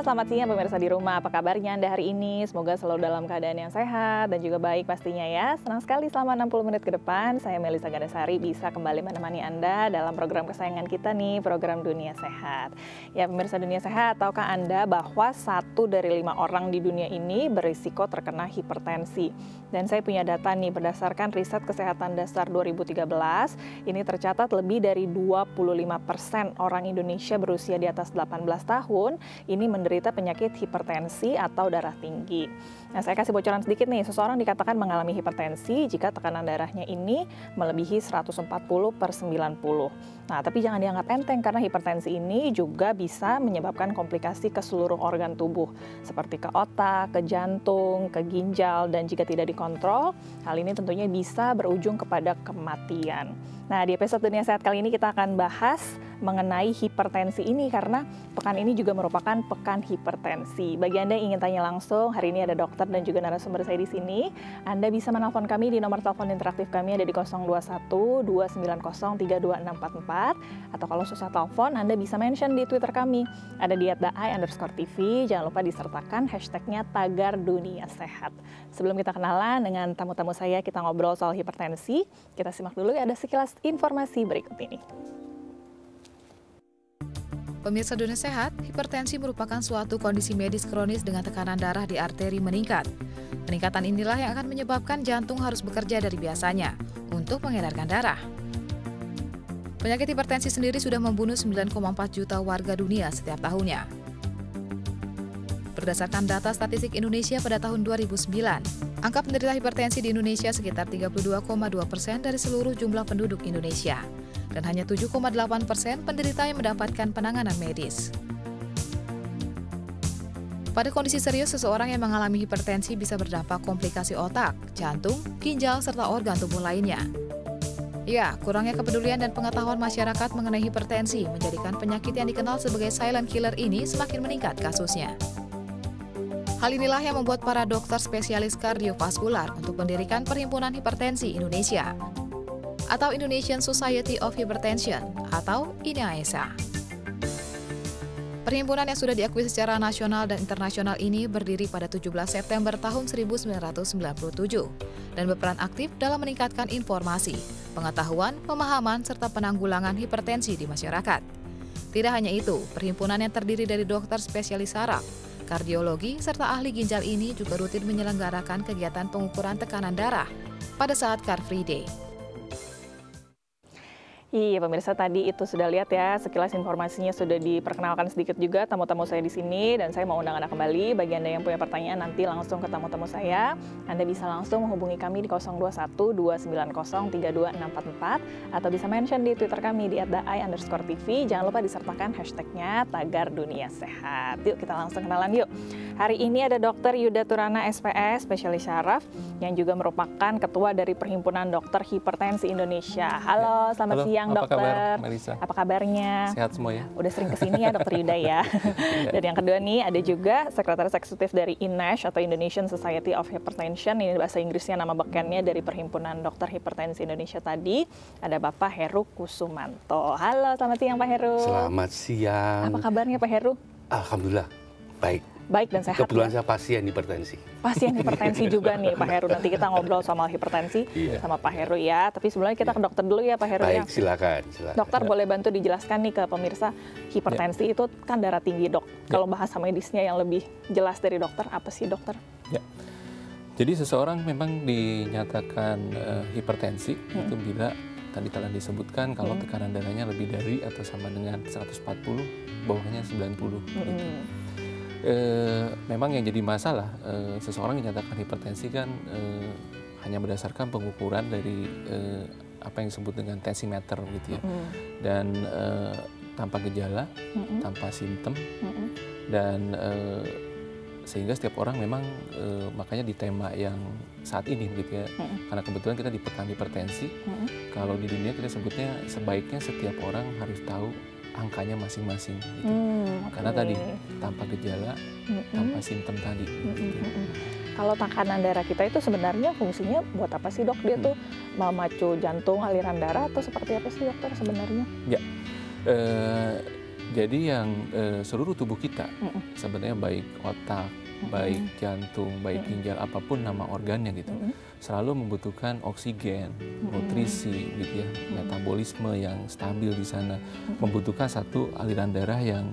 selamat siang pemirsa di rumah. Apa kabarnya Anda hari ini? Semoga selalu dalam keadaan yang sehat dan juga baik pastinya ya. Senang sekali selama 60 menit ke depan, saya Melisa Gandasari bisa kembali menemani Anda dalam program kesayangan kita nih, program Dunia Sehat. Ya pemirsa Dunia Sehat, tahukah Anda bahwa 1 dari 5 orang di dunia ini berisiko terkena hipertensi? Dan saya punya data nih, berdasarkan riset kesehatan dasar 2013, ini tercatat lebih dari 25% orang Indonesia berusia di atas 18 tahun ini menderita penyakit hipertensi atau darah tinggi. Nah, saya kasih bocoran sedikit nih, seseorang dikatakan mengalami hipertensi jika tekanan darahnya ini melebihi 140/90. Nah, tapi jangan dianggap enteng karena hipertensi ini juga bisa menyebabkan komplikasi ke seluruh organ tubuh, seperti ke otak, ke jantung, ke ginjal, dan jika tidak dikontrol, hal ini tentunya bisa berujung kepada kematian. Nah, di episode Dunia Sehat kali ini kita akan bahas mengenai hipertensi ini karena pekan ini juga merupakan pekan hipertensi. Bagi Anda yang ingin tanya langsung, hari ini ada dokter dan juga narasumber saya di sini. Anda bisa menelpon kami di nomor telepon interaktif kami ada di 021 290 32644 atau kalau susah telepon Anda bisa mention di Twitter kami ada di @ai_tv. Jangan lupa disertakan hashtagnya tagar Dunia Sehat. Sebelum kita kenalan dengan tamu-tamu saya, kita ngobrol soal hipertensi. Kita simak dulu ada sekilas informasi berikut ini. Pemirsa Dunia Sehat, hipertensi merupakan suatu kondisi medis kronis dengan tekanan darah di arteri meningkat. Peningkatan inilah yang akan menyebabkan jantung harus bekerja dari biasanya untuk mengedarkan darah. Penyakit hipertensi sendiri sudah membunuh 9,4 juta warga dunia setiap tahunnya. Berdasarkan data statistik Indonesia pada tahun 2009, angka penderita hipertensi di Indonesia sekitar 32,2% dari seluruh jumlah penduduk Indonesia. Dan hanya 7,8% penderita yang mendapatkan penanganan medis. Pada kondisi serius, seseorang yang mengalami hipertensi bisa berdampak komplikasi otak, jantung, ginjal, serta organ tubuh lainnya. Ya, kurangnya kepedulian dan pengetahuan masyarakat mengenai hipertensi menjadikan penyakit yang dikenal sebagai silent killer ini semakin meningkat kasusnya. Hal inilah yang membuat para dokter spesialis kardiovaskular untuk mendirikan Perhimpunan Hipertensi Indonesia atau Indonesian Society of Hypertension atau INAESA. Perhimpunan yang sudah diakui secara nasional dan internasional ini berdiri pada 17 September tahun 1997 dan berperan aktif dalam meningkatkan informasi, pengetahuan, pemahaman, serta penanggulangan hipertensi di masyarakat. Tidak hanya itu, perhimpunan yang terdiri dari dokter spesialis saraf, kardiologi, serta ahli ginjal ini juga rutin menyelenggarakan kegiatan pengukuran tekanan darah pada saat Car Free Day. Iya pemirsa, tadi itu sudah lihat ya, sekilas informasinya sudah diperkenalkan sedikit juga tamu-tamu saya di sini, dan saya mau undang Anda kembali. Bagi Anda yang punya pertanyaan nanti langsung ke tamu-tamu saya, Anda bisa langsung menghubungi kami di 021 290 32644 atau bisa mention di Twitter kami di @ai_tv. Jangan lupa disertakan hashtagnya tagar Dunia Sehat. Yuk kita langsung kenalan yuk. Hari ini ada Dr. Yuda Turana SPS, spesialis syaraf, yang juga merupakan ketua dari Perhimpunan Dokter Hipertensi Indonesia. Halo, selamat siang. Apa dokter, kabar, Melisa? Apa kabarnya? Sehat semua ya? Udah sering kesini ya dokter Yuda ya. Dan yang kedua nih ada juga sekretaris eksekutif dari INASH atau Indonesian Society of Hypertension, ini bahasa Inggrisnya nama bekennya dari Perhimpunan Dokter Hipertensi Indonesia tadi. Ada Bapak Heru Kusumanto. Halo, selamat siang Pak Heru. Selamat siang. Apa kabarnya Pak Heru? Alhamdulillah, baik. Baik dan sehat. Kebetulan ya? saya pasien hipertensi. Pasien hipertensi juga nih Pak Heru. Nanti kita ngobrol soal hipertensi sama Pak Heru ya. Tapi sebelumnya kita ke dokter dulu ya Pak Heru. Baik, ya. silakan. Dokter boleh bantu dijelaskan nih ke pemirsa, hipertensi itu kan darah tinggi dok. Kalau bahasa medisnya yang lebih jelas dari dokter, apa sih dokter? Ya. Jadi seseorang memang dinyatakan hipertensi itu bila tadi telah disebutkan kalau tekanan darahnya lebih dari atau sama dengan 140, bawahnya 90. Gitu. Memang yang jadi masalah seseorang dinyatakan hipertensi kan hanya berdasarkan pengukuran dari apa yang disebut dengan tensimeter gitu ya, dan tanpa gejala, tanpa simptom, dan sehingga setiap orang memang makanya di tema yang saat ini gitu ya, karena kebetulan kita di pekan hipertensi, kalau di dunia kita sebutnya sebaiknya setiap orang harus tahu angkanya masing-masing gitu. Karena tadi tanpa gejala, tanpa simptom tadi. Gitu. Kalau tekanan darah kita itu sebenarnya fungsinya buat apa sih dok? Dia tuh memacu jantung, aliran darah atau seperti apa sih dokter sebenarnya? Ya, Jadi yang seluruh tubuh kita sebenarnya baik otak, baik jantung, baik ginjal, apapun nama organnya gitu, selalu membutuhkan oksigen, nutrisi, gitu ya, metabolisme yang stabil di sana, membutuhkan satu aliran darah yang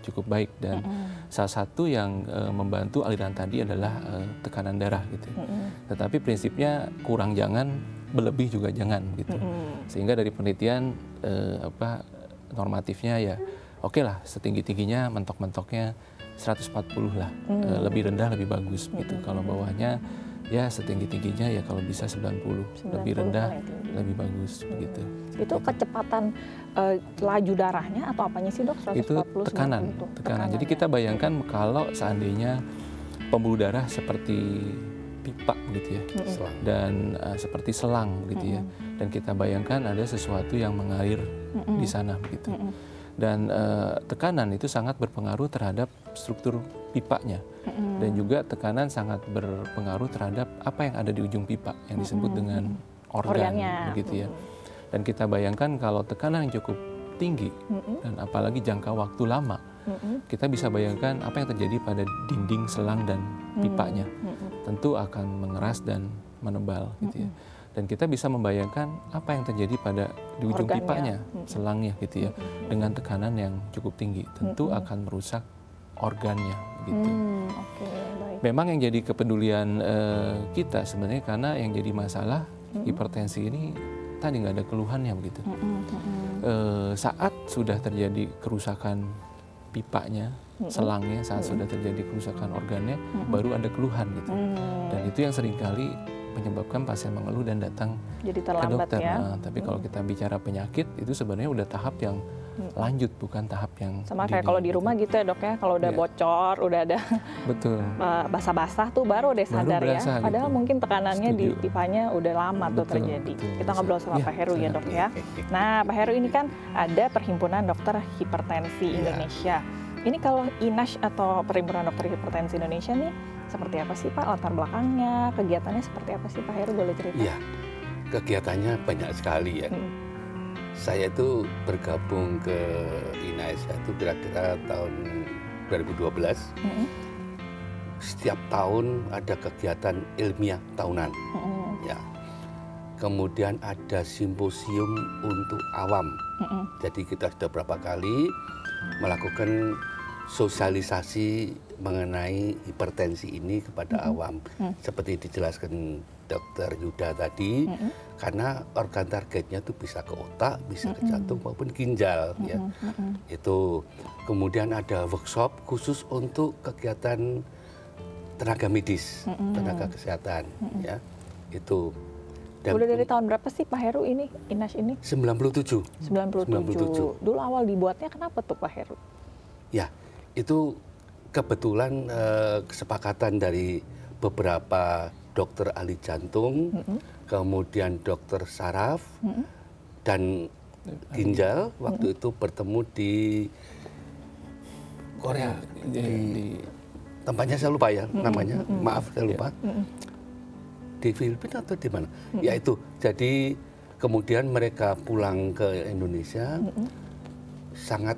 cukup baik, dan salah satu yang membantu aliran tadi adalah tekanan darah gitu. Tetapi prinsipnya kurang jangan, berlebih juga jangan gitu. Sehingga dari penelitian normatifnya ya oke lah, setinggi-tingginya mentok-mentoknya 140 lah, lebih rendah lebih bagus gitu. Kalau bawahnya ya setinggi-tingginya ya kalau bisa 90 lebih rendah lebih bagus begitu. Itu kecepatan laju darahnya atau apanya sih, Dok? 140, itu tekanan. Jadi kita bayangkan kalau seandainya pembuluh darah seperti pipa gitu ya, dan seperti selang gitu ya, dan kita bayangkan ada sesuatu yang mengalir di sana begitu. Dan tekanan itu sangat berpengaruh terhadap struktur pipanya, dan juga tekanan sangat berpengaruh terhadap apa yang ada di ujung pipa yang disebut dengan organnya begitu ya. Dan kita bayangkan kalau tekanan yang cukup tinggi dan apalagi jangka waktu lama, kita bisa bayangkan apa yang terjadi pada dinding selang dan pipanya. Tentu akan mengeras dan menebal gitu ya. Dan kita bisa membayangkan apa yang terjadi pada di ujung pipanya, selangnya gitu ya, dengan tekanan yang cukup tinggi, tentu akan merusak organnya gitu. Baik. Memang yang jadi kepedulian kita sebenarnya karena yang jadi masalah hipertensi ini tadi nggak ada keluhannya begitu. Saat sudah terjadi kerusakan pipanya, selangnya, saat sudah terjadi kerusakan organnya, baru ada keluhan gitu. Dan itu yang seringkali menyebabkan pasien mengeluh dan datang jadi ke dokter. ya. Nah, tapi kalau kita bicara penyakit itu sebenarnya udah tahap yang lanjut, bukan tahap yang sama kayak kalau di rumah gitu ya, Dok ya, kalau udah bocor, udah ada betul basah-basah tuh baru deh sadar ya. Padahal gitu. mungkin tekanannya di pipanya udah lama tuh terjadi. Kita ngobrol sama Pak Heru ya, Dok ya. Nah, Pak Heru ini kan ada Perhimpunan Dokter Hipertensi Indonesia. Ini kalau INASH atau Perhimpunan Dokter Hipertensi Indonesia nih seperti apa sih, Pak? Latar belakangnya, kegiatannya seperti apa sih, Pak Heru, boleh cerita? Iya, kegiatannya banyak sekali ya. Saya itu bergabung ke INASH itu kira-kira tahun 2012. Setiap tahun ada kegiatan ilmiah tahunan. Ya. Kemudian ada simposium untuk awam. Jadi kita sudah berapa kali melakukan sosialisasi mengenai hipertensi ini kepada awam. Seperti dijelaskan Dr. Yuda tadi, karena organ targetnya itu bisa ke otak, bisa ke jantung maupun ginjal. Ya. Itu kemudian ada workshop khusus untuk kegiatan tenaga medis, tenaga kesehatan. Ya. Itu. Udah dari tahun berapa sih Pak Heru ini, INASH ini? 97. 97. Dulu awal dibuatnya kenapa tuh Pak Heru? Ya, itu kebetulan kesepakatan dari beberapa dokter ahli jantung, kemudian dokter saraf, dan ginjal waktu itu bertemu di Korea. Di tempatnya saya lupa ya namanya, maaf saya lupa. Di Filipina atau di mana? Ya itu. Jadi kemudian mereka pulang ke Indonesia sangat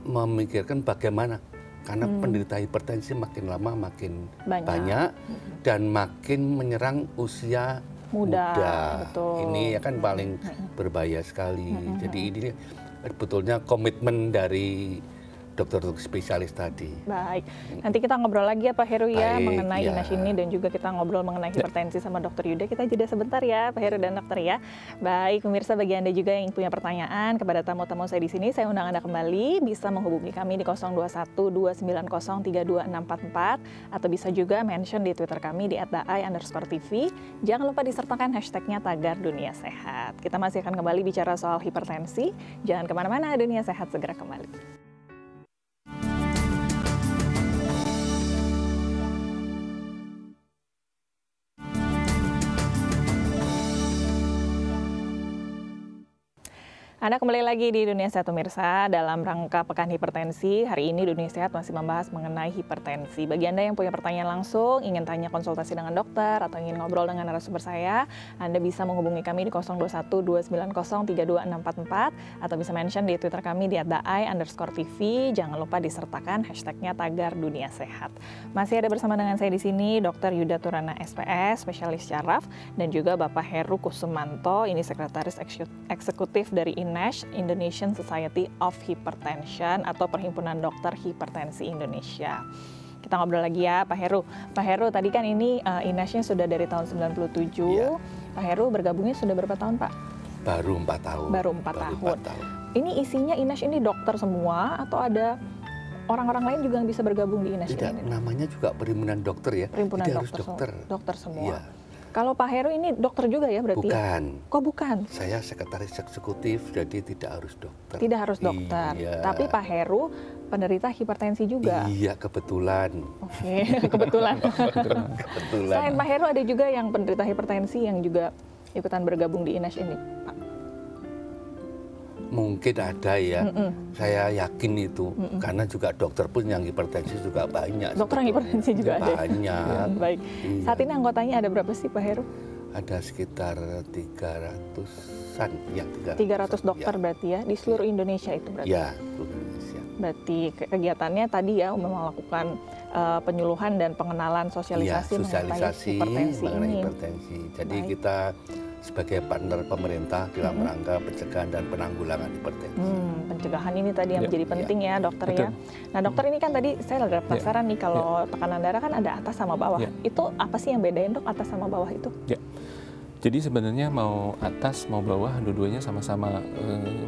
memikirkan bagaimana, karena penderita hipertensi makin lama makin banyak dan makin menyerang usia muda. Betul. Ini ya kan paling berbahaya sekali. Jadi ini sebetulnya komitmen dari dokter-dokter spesialis tadi. Baik, nanti kita ngobrol lagi ya Pak Heru ya mengenai ya. INASH ini, dan juga kita ngobrol mengenai hipertensi sama Dokter Yuda. Kita jeda sebentar ya Pak Heru dan Dokter ya. Baik, pemirsa, bagi Anda juga yang punya pertanyaan kepada tamu-tamu saya di sini, saya undang Anda kembali bisa menghubungi kami di 0212903244 atau bisa juga mention di Twitter kami di @daai_tv. Jangan lupa disertakan hashtagnya Tagar Dunia Sehat. Kita masih akan kembali bicara soal hipertensi. Jangan kemana-mana, Dunia Sehat segera kembali. Anda kembali lagi di Dunia Sehat Pemirsa dalam rangka Pekan Hipertensi. Hari ini Dunia Sehat masih membahas mengenai hipertensi. Bagi Anda yang punya pertanyaan langsung, ingin tanya konsultasi dengan dokter atau ingin ngobrol dengan narasumber saya, Anda bisa menghubungi kami di 021-290-32644 atau bisa mention di Twitter kami di @daai_tv. Jangan lupa disertakan hashtagnya tagar Dunia Sehat. Masih ada bersama dengan saya di sini Dr. Yuda Turana SPS, spesialis syaraf, dan juga Bapak Heru Kusumanto, ini sekretaris eksekutif dari Indonesian Society of Hypertension atau Perhimpunan Dokter Hipertensi Indonesia. Kita ngobrol lagi ya Pak Heru. Pak Heru, tadi kan ini INASH-nya sudah dari tahun 97. Ya. Pak Heru bergabungnya sudah berapa tahun Pak? Baru 4 tahun. Baru 4 tahun. Ini isinya INASH ini dokter semua atau ada orang-orang lain juga yang bisa bergabung di INASH? Tidak, namanya juga perhimpunan dokter ya. Perhimpunan Tidak dokter, harus dokter. Dokter semua. Ya. Kalau Pak Heru ini dokter juga ya berarti? Bukan. Kok bukan? Saya sekretaris eksekutif, jadi tidak harus dokter. Tidak harus dokter. Iya. Tapi Pak Heru penderita hipertensi juga? Iya, kebetulan. Oke, kebetulan. Kebetulan. Selain Pak Heru ada juga yang penderita hipertensi yang juga ikutan bergabung di INASH ini, Pak? Mungkin ada ya, saya yakin itu, karena juga dokter pun yang hipertensi juga banyak. Dokter yang hipertensi juga ada? Banyak. Baik, Iya. Saat ini anggotanya ada berapa sih Pak Heru? Ada sekitar 300-an. Ya, 300 dokter ya. Berarti ya, di seluruh Indonesia itu berarti? Ya, seluruh Indonesia. Berarti kegiatannya tadi ya melakukan penyuluhan dan pengenalan sosialisasi, mengenai hipertensi ini. Jadi Baik. kita sebagai partner pemerintah dalam rangka pencegahan dan penanggulangan hipertensi. Pencegahan ini tadi yang menjadi penting ya dokter. Betul. Ya. Nah dokter ini kan tadi saya agak penasaran nih kalau tekanan darah kan ada atas sama bawah. Itu apa sih yang bedain dok atas sama bawah itu? Ya. Jadi sebenarnya mau atas mau bawah dua-duanya sama-sama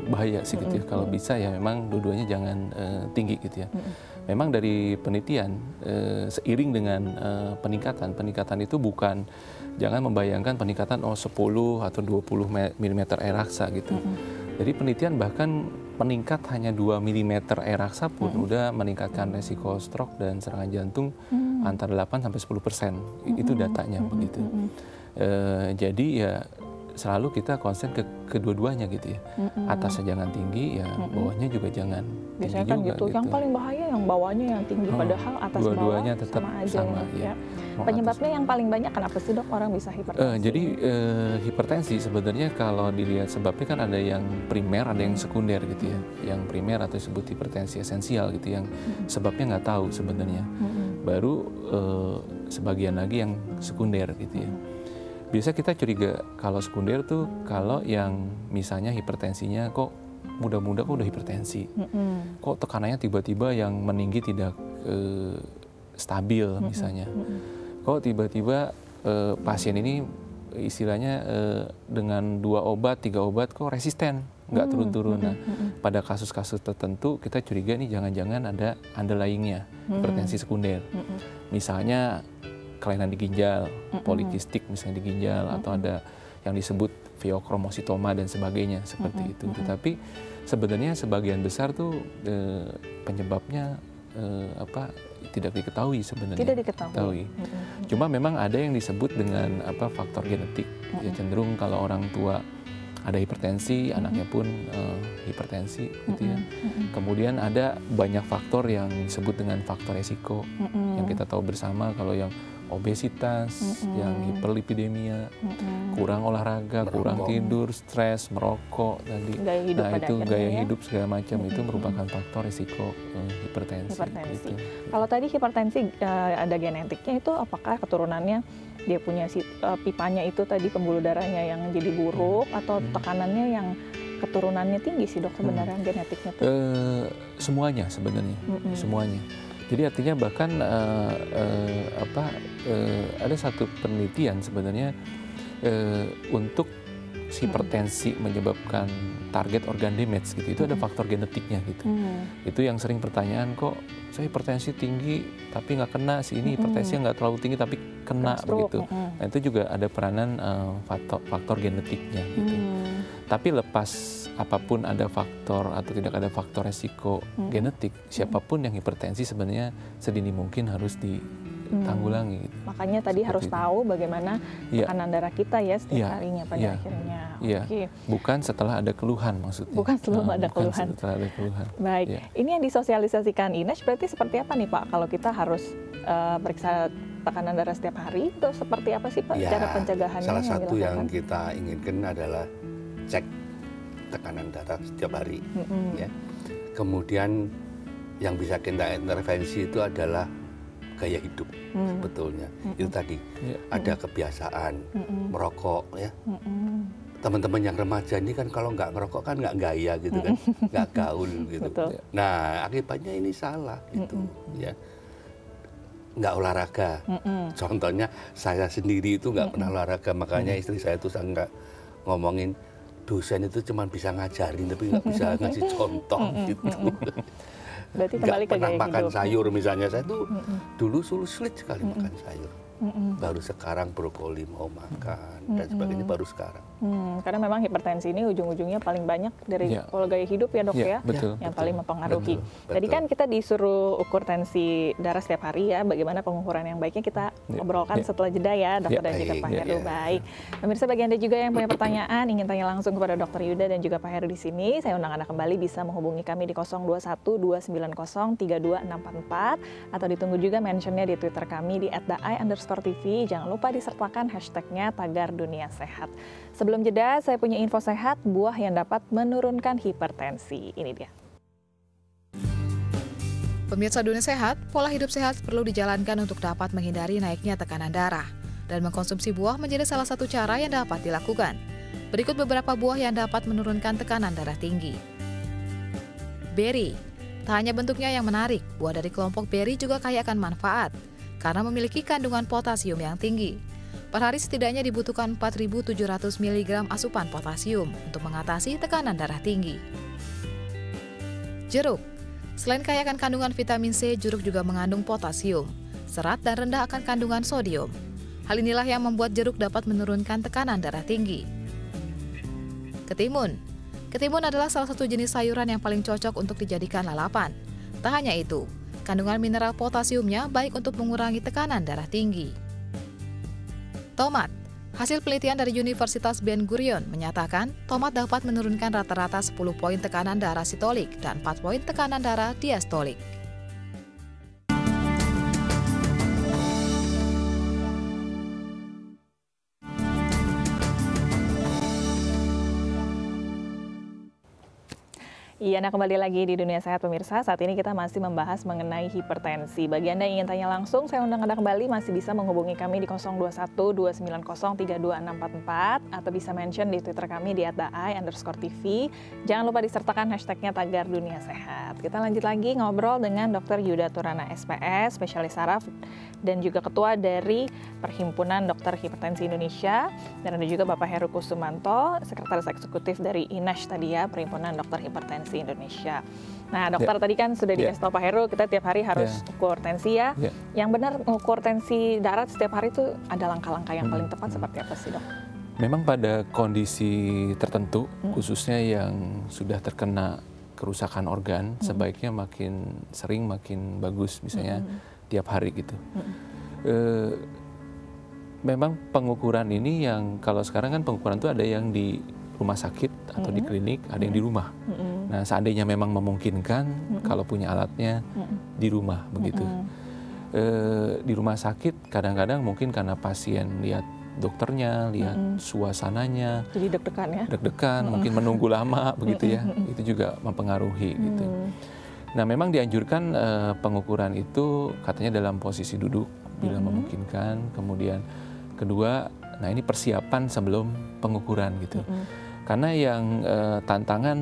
bahaya sih gitu ya. Kalau bisa ya memang dua-duanya jangan tinggi gitu ya. Memang dari penelitian seiring dengan peningkatan itu bukan, jangan membayangkan peningkatan 10 atau 20 mm air raksa gitu. Jadi penelitian bahkan meningkat hanya 2 mm air raksa pun udah meningkatkan resiko stroke dan serangan jantung antara 8 sampai 10%. Itu datanya begitu. Jadi ya selalu kita konsen ke kedua-duanya gitu ya. Atasnya jangan tinggi, ya bawahnya juga jangan biasanya tinggi kan juga. gitu. Yang paling bahaya yang bawahnya yang tinggi, padahal atas dua-duanya bawah tetap sama aja sama, ya. Mau Penyebabnya yang paling banyak kenapa sih dok orang bisa hipertensi? Jadi hipertensi sebenarnya kalau dilihat sebabnya kan ada yang primer, ada yang sekunder gitu ya. Yang primer atau disebut hipertensi esensial gitu, yang sebabnya nggak tahu sebenarnya. Baru sebagian lagi yang sekunder gitu ya. Biasa kita curiga kalau sekunder tuh kalau yang misalnya hipertensinya kok muda-muda kok udah hipertensi, kok tekanannya tiba-tiba yang meninggi tidak stabil misalnya, kok tiba-tiba pasien ini istilahnya dengan 2 obat 3 obat kok resisten, nggak turun-turun. Nah, pada kasus-kasus tertentu kita curiga nih jangan-jangan ada underlying-nya hipertensi sekunder, misalnya kelainan di ginjal, polikistik misalnya di ginjal, atau ada yang disebut pheochromocytoma dan sebagainya seperti itu. Tetapi sebenarnya sebagian besar tuh penyebabnya tidak diketahui sebenarnya. Tidak diketahui. Cuma memang ada yang disebut dengan faktor genetik. Ya cenderung kalau orang tua ada hipertensi, anaknya pun hipertensi gitu ya. Kemudian ada banyak faktor yang disebut dengan faktor resiko yang kita tahu bersama, kalau yang obesitas, yang hiperlipidemia, kurang olahraga, kurang tidur, stres, merokok tadi. Gaya hidup segala macam itu merupakan faktor risiko hipertensi. Gitu. Kalau tadi hipertensi ada genetiknya, itu apakah keturunannya dia punya pipanya itu tadi, pembuluh darahnya yang jadi buruk, atau tekanannya yang keturunannya tinggi sih dok sebenarnya genetiknya tuh? Semuanya sebenarnya, semuanya. Jadi artinya bahkan ada satu penelitian sebenarnya untuk hipertensi menyebabkan target organ damage gitu, itu ada faktor genetiknya gitu. Itu yang sering pertanyaan, kok saya hipertensi tinggi tapi nggak kena, si ini hipertensinya nggak terlalu tinggi tapi kena begitu. Nah itu juga ada peranan faktor genetiknya gitu. Tapi lepas apapun ada faktor atau tidak ada faktor resiko genetik, siapapun yang hipertensi sebenarnya sedini mungkin harus ditanggulangi. Gitu. Makanya tadi Seperti harus itu. tahu bagaimana tekanan darah kita ya setiap harinya pada akhirnya. Iya. Bukan setelah ada keluhan maksudnya. Bukan sebelum ada bukan keluhan. setelah ada keluhan. Baik, ini yang disosialisasikan Ines berarti seperti apa nih Pak? Kalau kita harus periksa tekanan darah setiap hari, itu seperti apa sih Pak cara pencegahannya? Salah satu yang dilakukan? kita inginkan adalah cek tekanan darah setiap hari. Ya. Kemudian yang bisa kita intervensi itu adalah gaya hidup sebetulnya. Itu tadi ada kebiasaan merokok ya. Teman-teman yang remaja ini kan kalau nggak ngerokok kan nggak gaya gitu kan, nggak gaul gitu. Betul. Nah akibatnya ini salah gitu ya. Nggak olahraga. Contohnya saya sendiri itu nggak pernah olahraga, makanya istri saya tuh sangat ngomongin dosen itu cuma bisa ngajarin tapi nggak bisa ngasih contoh gitu. Berarti kembali ke pernah gaya makan hidup. sayur misalnya, saya tuh dulu sulit sekali makan sayur. Baru sekarang brokoli mau makan dan sebagainya baru sekarang. Karena memang hipertensi ini ujung-ujungnya paling banyak dari pola gaya hidup ya dok ya, betul, yang paling mempengaruhi. Betul. Tadi kan kita disuruh ukur tensi darah setiap hari ya, bagaimana pengukuran yang baiknya kita obrolkan setelah jeda ya dokter dan juga Pak Heru. Baik, pemirsa bagi Anda juga yang punya pertanyaan, ingin tanya langsung kepada Dokter Yuda dan juga Pak Heru di sini, saya undang Anda kembali bisa menghubungi kami di 021 290 32644 atau ditunggu juga mentionnya di Twitter kami di @daai_tv. Jangan lupa disertakan hashtagnya Tagar Dunia Sehat. Sebelum jeda, saya punya info sehat, buah yang dapat menurunkan hipertensi. Ini dia. Pemirsa Dunia Sehat, pola hidup sehat perlu dijalankan untuk dapat menghindari naiknya tekanan darah. Dan mengkonsumsi buah menjadi salah satu cara yang dapat dilakukan. Berikut beberapa buah yang dapat menurunkan tekanan darah tinggi. Beri. Tak hanya bentuknya yang menarik, buah dari kelompok beri juga kaya akan manfaat karena memiliki kandungan potasium yang tinggi. Per hari setidaknya dibutuhkan 4.700 mg asupan potasium untuk mengatasi tekanan darah tinggi. Jeruk. Selain kaya akan kandungan vitamin C, jeruk juga mengandung potasium, serat dan rendah akan kandungan sodium. Hal inilah yang membuat jeruk dapat menurunkan tekanan darah tinggi. Ketimun. Ketimun adalah salah satu jenis sayuran yang paling cocok untuk dijadikan lalapan. Tak hanya itu, kandungan mineral potasiumnya baik untuk mengurangi tekanan darah tinggi. Tomat. Hasil penelitian dari Universitas Ben Gurion menyatakan tomat dapat menurunkan rata-rata 10 poin tekanan darah sistolik dan 4 poin tekanan darah diastolik. Iya, nah kembali lagi di Dunia Sehat pemirsa. Saat ini kita masih membahas mengenai hipertensi. Bagi Anda yang ingin tanya langsung, saya undang Anda kembali masih bisa menghubungi kami di 021 290 32644 atau bisa mention di Twitter kami di @daai_tv. Jangan lupa disertakan hashtagnya Tagar Dunia Sehat. Kita lanjut lagi ngobrol dengan Dr. Yuda Turana SPS, spesialis saraf dan juga ketua dari Perhimpunan Dokter Hipertensi Indonesia, dan ada juga Bapak Heru Kusumanto, sekretaris eksekutif dari INASH tadi ya, Perhimpunan Dokter Hipertensi Indonesia. Nah dokter tadi kan sudah dikasih tahu Pak Heru, kita tiap hari harus ukur tensi ya. Yang benar mengukur tensi darah setiap hari itu ada langkah-langkah yang paling tepat seperti apa sih dok? Memang pada kondisi tertentu, khususnya yang sudah terkena kerusakan organ, sebaiknya makin sering makin bagus, misalnya tiap hari gitu. Memang pengukuran ini yang kalau sekarang kan pengukuran itu ada yang di rumah sakit atau di klinik, ada yang di rumah. Nah seandainya memang memungkinkan, kalau punya alatnya di rumah begitu. Di rumah sakit kadang-kadang mungkin karena pasien lihat dokternya, lihat suasananya, jadi deg-degan ya? Deg-degan, mungkin menunggu lama begitu ya, itu juga mempengaruhi gitu. Nah memang dianjurkan pengukuran itu katanya dalam posisi duduk bila memungkinkan, kemudian kedua, nah ini persiapan sebelum pengukuran gitu. Karena yang tantangan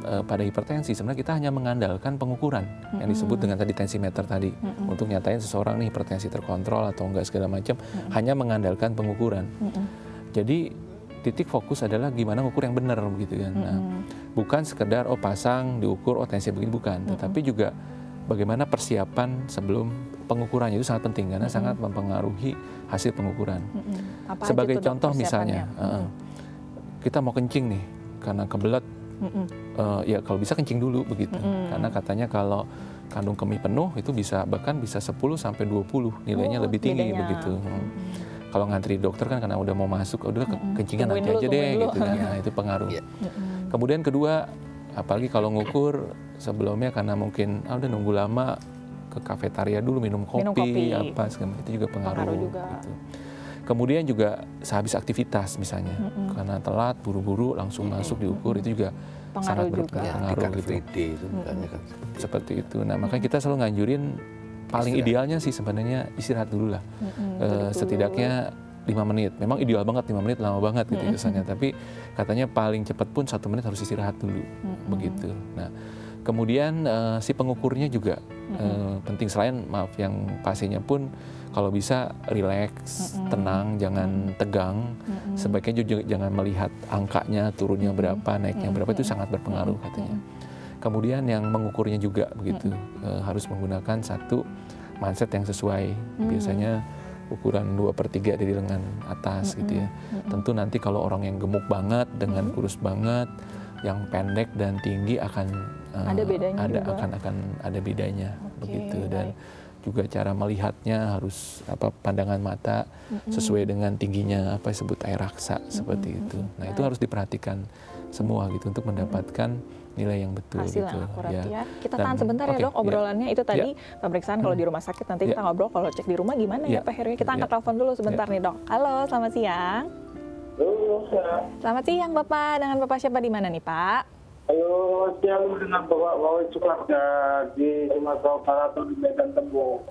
pada hipertensi sebenarnya kita hanya mengandalkan pengukuran yang disebut dengan tadi tensimeter tadi untuk nyatain seseorang nih hipertensi terkontrol atau enggak segala macam, hanya mengandalkan pengukuran. Jadi titik fokus adalah gimana ngukur yang benar begitu kan. Nah, bukan sekedar pasang diukur tensi begini, bukan, tetapi juga bagaimana persiapan sebelum pengukurannya itu sangat penting karena sangat mempengaruhi hasil pengukuran. Sebagai contoh misalnya, kita mau kencing nih karena kebelet, ya kalau bisa kencing dulu begitu, karena katanya kalau kandung kemih penuh itu bahkan bisa 10 sampai 20 nilainya lebih tinggi begitu. Kalau ngantri dokter kan karena udah mau masuk, udah kencingan nanti aja deh gitu kan. Nah, itu pengaruh. Kemudian kedua, apalagi kalau ngukur sebelumnya karena mungkin udah nunggu lama ke kafetaria dulu minum kopi. Apa itu juga pengaruh juga. Gitu. Kemudian juga sehabis aktivitas misalnya, karena telat buru-buru langsung masuk diukur itu juga sangat berpengaruh gitu. Seperti itu. Nah, makanya kita selalu nganjurin paling idealnya sih sebenarnya istirahat dulu lah. Setidaknya 5 menit. Memang ideal banget 5 menit, lama banget gitu biasanya. Tapi katanya paling cepat pun 1 menit harus istirahat dulu. Begitu. Nah, kemudian si pengukurnya juga penting. Selain yang pasiennya pun kalau bisa rileks, tenang, jangan tegang. Sebaiknya juga jangan melihat angkanya turunnya berapa, naiknya berapa, itu sangat berpengaruh katanya. Kemudian yang mengukurnya juga begitu, harus menggunakan satu mindset yang sesuai. Biasanya ukuran 2/3 dari lengan atas gitu ya. Tentu nanti kalau orang yang gemuk banget dengan kurus banget, yang pendek dan tinggi akan ada bedanya akan ada bedanya begitu. Dan juga cara melihatnya harus pandangan mata sesuai dengan tingginya disebut air raksa seperti itu. Nah, itu harus diperhatikan semua gitu untuk mendapatkan nilai yang betul. Hasil gitu. yang akurat ya. Kita tahan sebentar ya dok obrolannya. Itu tadi pemeriksaan kalau di rumah sakit, nanti kita ngobrol kalau cek di rumah gimana ya Pak Heru. Kita angkat telepon dulu sebentar nih dok. Halo, selamat siang. Halo, selamat siang Bapak. Dengan Bapak siapa di mana nih Pak? Halo, siang dengan Bapak Wawit Suparja di Sumatera Utara atau di Medan Tembung,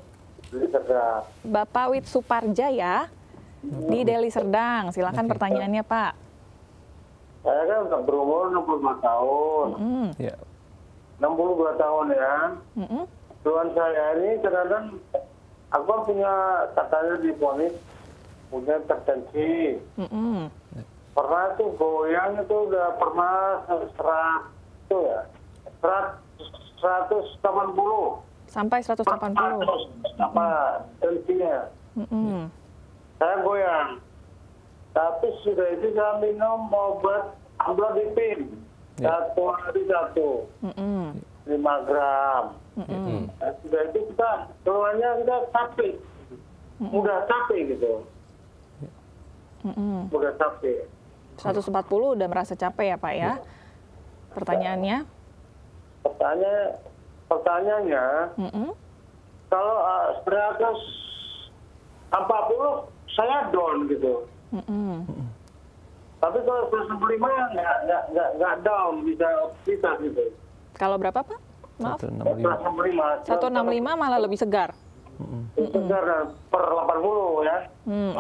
Deli Serdang. Bapak Wit Suparja ya, di Deli Serdang. Silakan pertanyaannya Pak. Saya kan udah berumur 65 tahun. 62 tahun ya. Tuan saya ini terkadang aku punya katanya diponis punya hipertensi. Pernah tuh goyang itu udah pernah 180 sampai 180 apa tensinya. Saya goyang, tapi sudah itu saya minum obat amlodipin 1 hari 5 gram. Sudah itu kita keluarnya kita capek, mudah capek gitu. Mudah capek. 140 udah merasa capek ya Pak ya? Pertanyaannya? Pertanyaannya, kalau 140 saya down gitu. Tapi kalau 165 nggak down, bisa gitu. Kalau berapa Pak? Maaf? 165 malah lebih segar. Segar per 80 ya.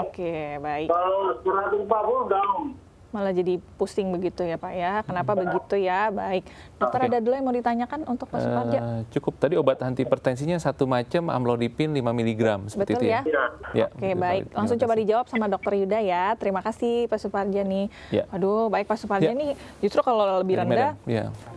Oke, baik. Kalau 140 down. Malah jadi pusing begitu ya Pak ya. Kenapa begitu ya? Baik. Dokter ada dulu yang mau ditanyakan untuk Pak Suparja? Cukup. Tadi obat antihipertensinya satu macam amlodipin 5 mg. Seperti betul itu ya? Oke, baik. Langsung coba dijawab sama Dokter Yuda ya. Terima kasih Pak Suparja nih. Aduh, baik Pak Suparja nih. Justru kalau lebih rendah,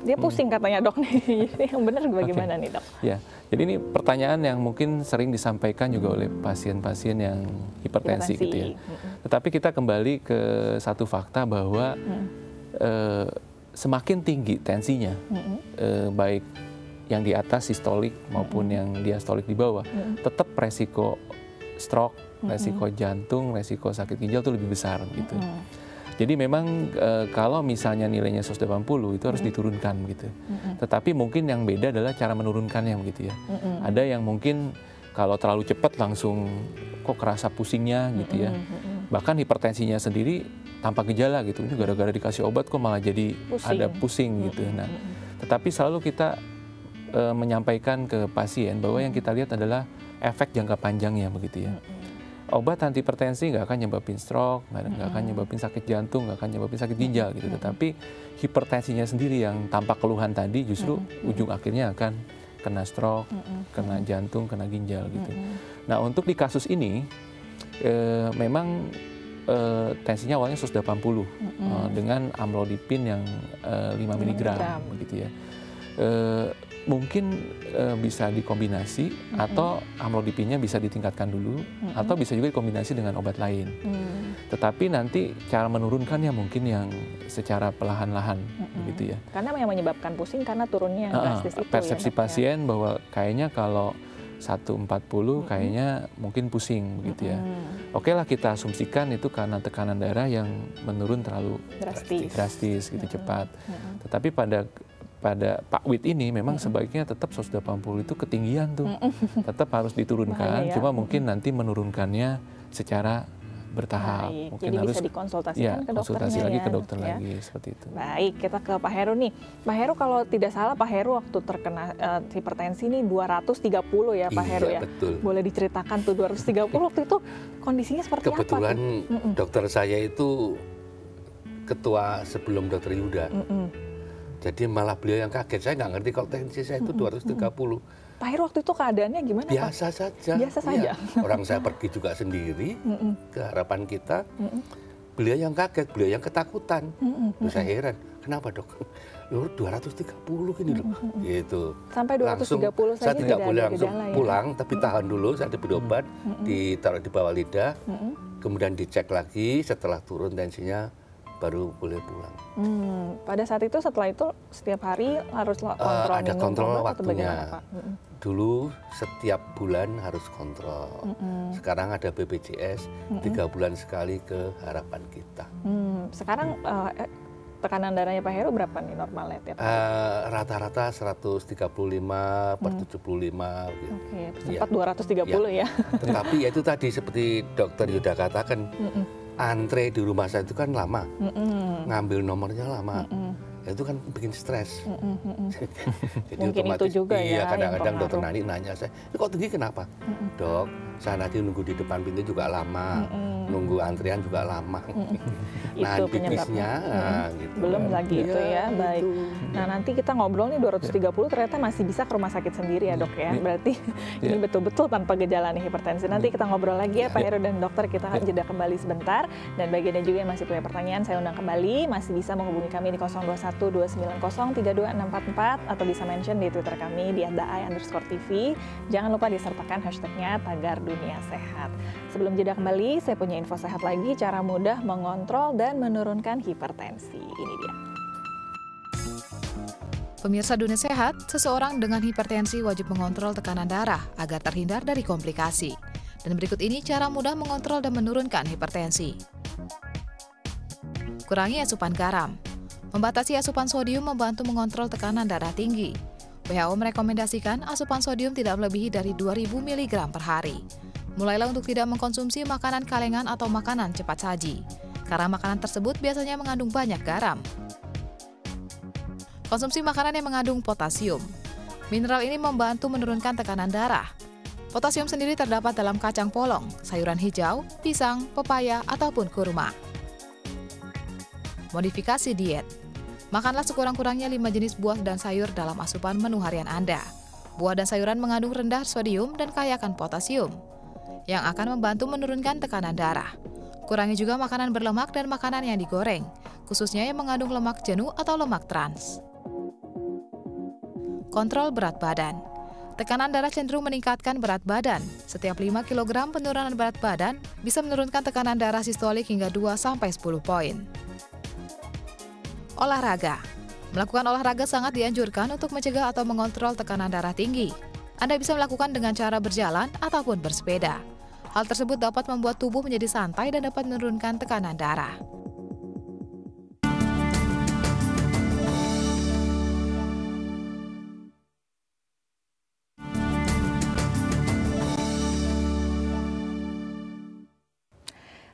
dia pusing katanya dok nih. Yang benar bagaimana nih dok? Ya. Jadi ini pertanyaan yang mungkin sering disampaikan juga oleh pasien-pasien yang hipertensi gitu ya. Tetapi kita kembali ke satu fakta bahwa semakin tinggi tensinya, baik yang di atas sistolik maupun yang diastolik di bawah, tetap resiko stroke, resiko jantung, resiko sakit ginjal itu lebih besar gitu. Jadi memang kalau misalnya nilainya 180 itu harus diturunkan gitu. Tetapi mungkin yang beda adalah cara menurunkannya begitu ya. Ada yang mungkin kalau terlalu cepat langsung kok kerasa pusingnya gitu ya. Bahkan hipertensinya sendiri tanpa gejala gitu. Ini gara-gara dikasih obat kok malah jadi ada pusing gitu. Nah, tetapi selalu kita menyampaikan ke pasien bahwa yang kita lihat adalah efek jangka panjangnya begitu ya. Obat antihipertensi nggak akan nyebabin stroke, nggak akan nyebabin sakit jantung, nggak akan nyebabin sakit ginjal gitu. Tetapi hipertensinya sendiri yang tanpa keluhan tadi justru ujung akhirnya akan kena stroke, kena jantung, kena ginjal gitu. Nah untuk di kasus ini memang tensinya awalnya 180 dengan amlodipin yang 5 mg begitu ya. mungkin bisa dikombinasi atau amlodipinnya bisa ditingkatkan dulu atau bisa juga dikombinasi dengan obat lain. Tetapi nanti cara menurunkannya mungkin yang secara perlahan-lahan begitu ya. Karena yang menyebabkan pusing karena turunnya drastis itu persepsi ya, pasien bahwa kayaknya kalau 140 kayaknya mungkin pusing begitu ya. Oke lah kita asumsikan itu karena tekanan darah yang menurun terlalu drastis gitu cepat. Tetapi pada Pak Wid ini memang sebaiknya tetap 180 itu ketinggian tuh. Tetap harus diturunkan, cuma mungkin nanti menurunkannya secara bertahap. Baik, mungkin jadi harus bisa dikonsultasikan ke dokternya konsultasi lagi ya, ke dokter ya. lagi seperti itu. Baik, kita ke Pak Heru nih. Pak Heru kalau tidak salah Pak Heru waktu terkena hipertensi ini 230 ya Pak Heru ya. Betul. Boleh diceritakan tuh 230 waktu itu kondisinya seperti Kebetulan apa? dokter saya itu ketua sebelum dokter Yuda. Jadi malah beliau yang kaget, saya nggak ngerti kalau tensi saya itu 230. Pak Heru waktu itu keadaannya gimana Biasa Pak? saja. Biasa saja. Orang saya pergi juga sendiri ke harapan kita. Beliau yang kaget, beliau yang ketakutan. Terus saya heran, kenapa dok? Loh 230 gini loh. Gitu. Sampai 230 saya tidak boleh langsung gejala, pulang, tapi tahan dulu, saya diberi obat, ditaruh di bawah lidah, kemudian dicek lagi, setelah turun tensinya baru boleh pulang. Pada saat itu, setelah itu setiap hari harus kontrol ada minum kontrol obat atau waktunya. bagaimana, Pak? Dulu setiap bulan harus kontrol. Sekarang ada BPJS 3 bulan sekali ke harapan kita. Sekarang tekanan darahnya Pak Heru berapa nih normalnya tiap hari? Rata-rata 135 per 75 gitu. Oke, sempat 230 ya. Tetapi ya itu tadi seperti dokter Yuda katakan, antre di rumah saya itu kan lama, ngambil nomornya lama, itu kan bikin stres. Jadi mungkin otomatis, itu juga iya, ya kadang-kadang yang dokter Nani nanya saya, kok tinggi kenapa? Dok, saya nanti nunggu di depan pintu juga lama, nunggu antrian juga lama. Itu pipisnya, gitu. Belum lagi itu ya, baik. Itu. Nah nanti kita ngobrol nih 230 ternyata masih bisa ke rumah sakit sendiri ya dok ya. Berarti ini betul-betul tanpa gejala nih hipertensi. Nanti kita ngobrol lagi ya Pak Heru dan dokter, kita jeda kembali sebentar. Dan bagiannya juga yang masih punya pertanyaan, saya undang kembali, masih bisa menghubungi kami di 0212903244 atau bisa mention di Twitter kami di @daai_tv. Jangan lupa disertakan hashtagnya Tagar Dunia Sehat. Sebelum jeda kembali, saya punya info sehat lagi, cara mudah mengontrol dan menurunkan hipertensi. Ini dia. Pemirsa Dunia Sehat, seseorang dengan hipertensi wajib mengontrol tekanan darah agar terhindar dari komplikasi. Dan berikut ini cara mudah mengontrol dan menurunkan hipertensi. Kurangi asupan garam. Membatasi asupan sodium membantu mengontrol tekanan darah tinggi. WHO merekomendasikan asupan sodium tidak melebihi dari 2000 mg per hari. Mulailah untuk tidak mengkonsumsi makanan kalengan atau makanan cepat saji, karena makanan tersebut biasanya mengandung banyak garam. Konsumsi makanan yang mengandung potasium. Mineral ini membantu menurunkan tekanan darah. Potasium sendiri terdapat dalam kacang polong, sayuran hijau, pisang, pepaya, ataupun kurma. Modifikasi diet. Makanlah sekurang-kurangnya 5 jenis buah dan sayur dalam asupan menu harian Anda. Buah dan sayuran mengandung rendah sodium dan kaya akan potasium, yang akan membantu menurunkan tekanan darah. Kurangi juga makanan berlemak dan makanan yang digoreng, khususnya yang mengandung lemak jenuh atau lemak trans. Kontrol berat badan. Tekanan darah cenderung meningkatkan berat badan. Setiap 5 kg penurunan berat badan bisa menurunkan tekanan darah sistolik hingga 2-10 poin. Olahraga. Melakukan olahraga sangat dianjurkan untuk mencegah atau mengontrol tekanan darah tinggi. Anda bisa melakukan dengan cara berjalan ataupun bersepeda. Hal tersebut dapat membuat tubuh menjadi santai dan dapat menurunkan tekanan darah.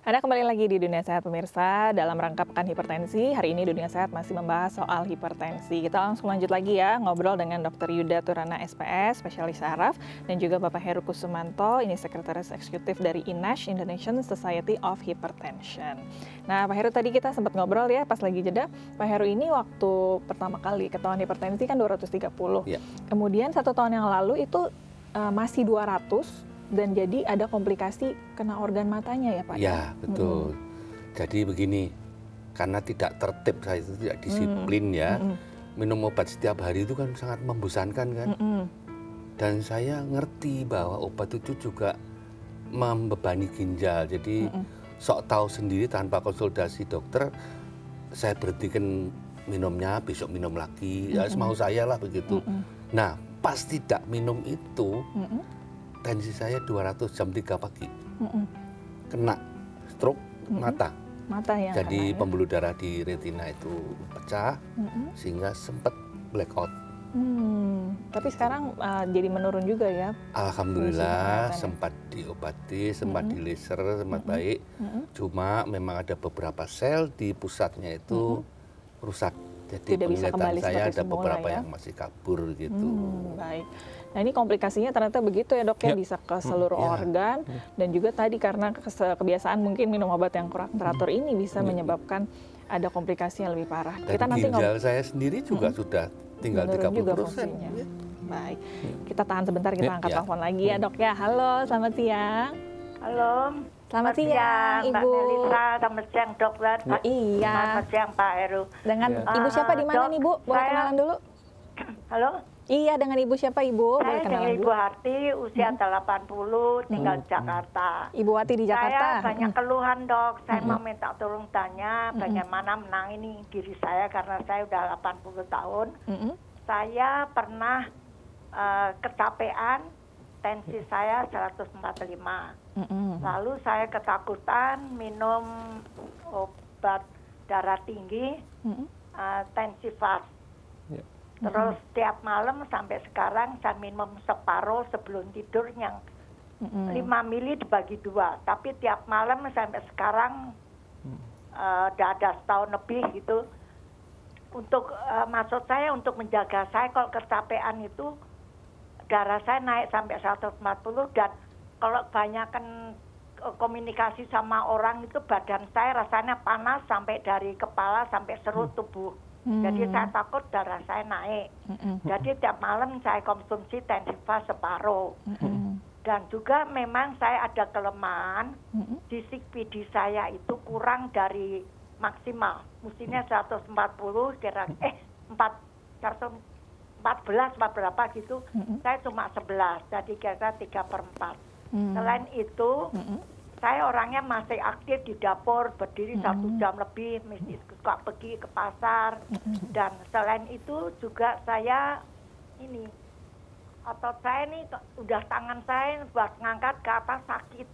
Anda kembali lagi di Dunia Sehat pemirsa, dalam rangka Pekan Hipertensi. Hari ini Dunia Sehat masih membahas soal hipertensi. Kita langsung lanjut lagi ya, ngobrol dengan Dr. Yuda Turana SPS, spesialis saraf, dan juga Bapak Heru Kusumanto, ini Sekretaris Eksekutif dari INASH, Indonesian Society of Hypertension. Nah Pak Heru, tadi kita sempat ngobrol ya pas lagi jeda. Pak Heru ini waktu pertama kali ketahuan hipertensi kan 230. Ya. Kemudian 1 tahun yang lalu itu masih 200. Dan jadi ada komplikasi kena organ matanya ya Pak? Ya, betul. Jadi begini, karena tidak tertib, saya itu tidak disiplin ya. minum obat setiap hari itu kan sangat membosankan kan. Dan saya ngerti bahwa obat itu juga membebani ginjal. Jadi sok tahu sendiri tanpa konsultasi dokter, saya berhentikan minumnya, besok minum lagi. Ya semau saya lah begitu. Nah, pas tidak minum itu, tensi saya 200 jam 3 pagi. Kena stroke mata. Mata yang jadi kena, pembuluh darah di retina itu pecah, sehingga sempat blackout. Tapi sekarang jadi menurun juga ya? Alhamdulillah sempat diobati, sempat di laser, sempat baik. Cuma memang ada beberapa sel di pusatnya itu rusak. Jadi penglihatan saya ada beberapa yang masih kabur gitu. Baik. Nah ini komplikasinya ternyata begitu ya dok ya, bisa ke seluruh organ dan juga tadi karena kebiasaan mungkin minum obat yang kurang teratur ini bisa menyebabkan ada komplikasi yang lebih parah. Dan kita nanti ginjal saya sendiri juga sudah tinggal 30%. Ya. Baik, kita tahan sebentar, kita angkat telepon lagi ya dok ya. Halo, selamat siang. Halo. Selamat siang, Ibu. Mbak Melisa, selamat siang dokter. Iya. Selamat siang Pak Heru. Dengan Ibu siapa di mana nih Bu? Boleh kenalan dulu? Halo. Iya, dengan Ibu siapa Ibu? Saya dengan Ibu Harti, usia 80, tinggal di Jakarta. Ibu Harti di Jakarta. Saya banyak keluhan dok, saya mau minta tolong tanya bagaimana menangani diri saya karena saya udah 80 tahun. Saya pernah kecapean, tensi saya 145. Lalu saya ketakutan minum obat darah tinggi, tensi fast. Terus tiap malam sampai sekarang saya minum separuh sebelum tidur yang 5 mili dibagi 2. Tapi tiap malam sampai sekarang udah ada setahun lebih gitu. Untuk maksud saya untuk menjaga saya kalau kecapean itu darah saya naik sampai 140 dan kalau kebanyakan komunikasi sama orang itu badan saya rasanya panas sampai dari kepala sampai seluruh tubuh. Jadi saya takut darah saya naik. Jadi tiap malam saya konsumsi Tensiva separuh. Dan juga memang saya ada kelemahan di CPD saya itu kurang dari maksimal. Mestinya 140 14 berapa gitu. Saya cuma 11. Jadi kira-kira 3/4. Selain itu saya orangnya masih aktif di dapur, berdiri 1 jam lebih, mesti suka pergi ke pasar. Dan selain itu juga saya ini, otot saya ini udah tangan saya buat ngangkat ke atas sakit,